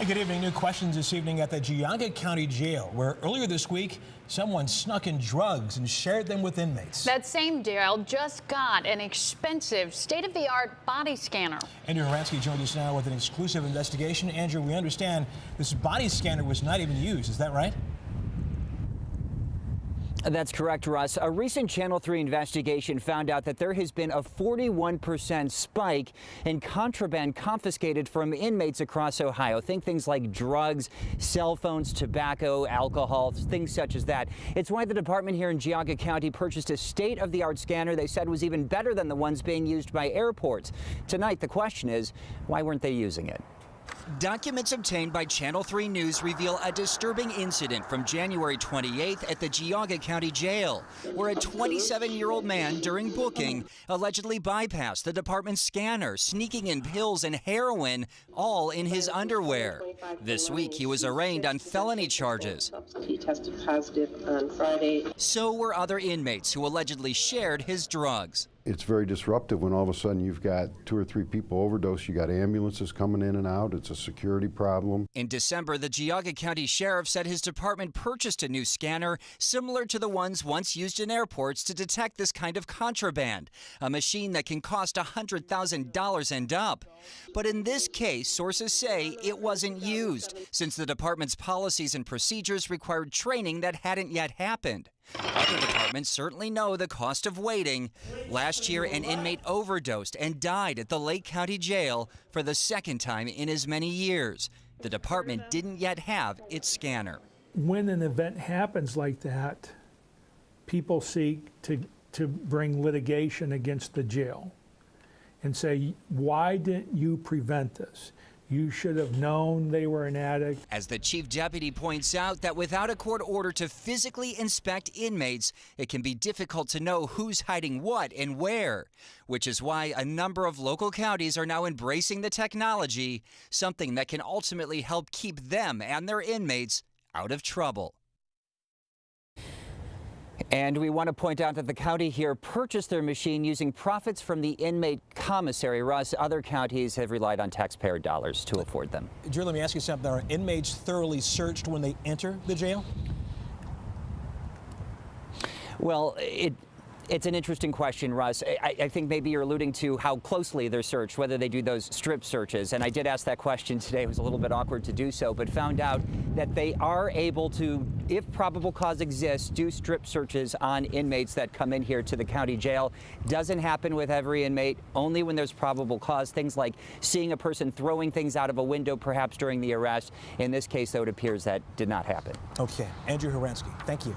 Hey, good evening. New questions this evening at the Geauga County Jail, where earlier this week, someone snuck in drugs and shared them with inmates. That same jail just got an expensive state-of-the-art body scanner. Andrew Horansky joins us now with an exclusive investigation. Andrew, we understand this body scanner was not even used. Is that right? That's correct, Russ. A recent Channel 3 investigation found out that there has been a 41% spike in contraband confiscated from inmates across Ohio. Think things like drugs, cell phones, tobacco, alcohol, things such as that. It's why the department here in Geauga County purchased a state-of-the-art scanner they said was even better than the ones being used by airports. Tonight, the question is, why weren't they using it? Documents obtained by Channel 3 News reveal a disturbing incident from January 28th at the Geauga County Jail, where a 27-year-old man during booking allegedly bypassed the department's scanner, sneaking in pills and heroin, all in his underwear. This week, he was arraigned on felony charges. He tested positive on Friday. So were other inmates who allegedly shared his drugs. It's very disruptive when all of a sudden you've got 2 or 3 people overdose. You got ambulances coming in and out. It's a security problem. In December, the Geauga County Sheriff said his department purchased a new scanner similar to the ones once used in airports to detect this kind of contraband, a machine that can cost $100,000 and up. But in this case, sources say it wasn't used, since the department's policies and procedures required training that hadn't yet happened. Other departments certainly know the cost of waiting. Last year, an inmate overdosed and died at the Lake County Jail for the second time in as many years. The department didn't yet have its scanner. When an event happens like that, people seek to bring litigation against the jail and say, why didn't you prevent this? You should have known they were an addict. As the chief deputy points out, that without a court order to physically inspect inmates, it can be difficult to know who's hiding what and where, which is why a number of local counties are now embracing the technology, something that can ultimately help keep them and their inmates out of trouble. And we want to point out that the county here purchased their machine using profits from the inmate commissary. Russ, other counties have relied on taxpayer dollars to afford them. Drew, let me ask you something. Are inmates thoroughly searched when they enter the jail? Well, it's an interesting question, Russ. I think maybe you're alluding to how closely they're searched, whether they do those strip searches. And I did ask that question today. It was a little bit awkward to do so, but found out that they are able to, if probable cause exists, do strip searches on inmates that come in here to the county jail. Doesn't happen with every inmate, only when there's probable cause. Things like seeing a person throwing things out of a window, perhaps during the arrest. In this case, though, it appears that did not happen. Okay. Andrew Horansky, thank you.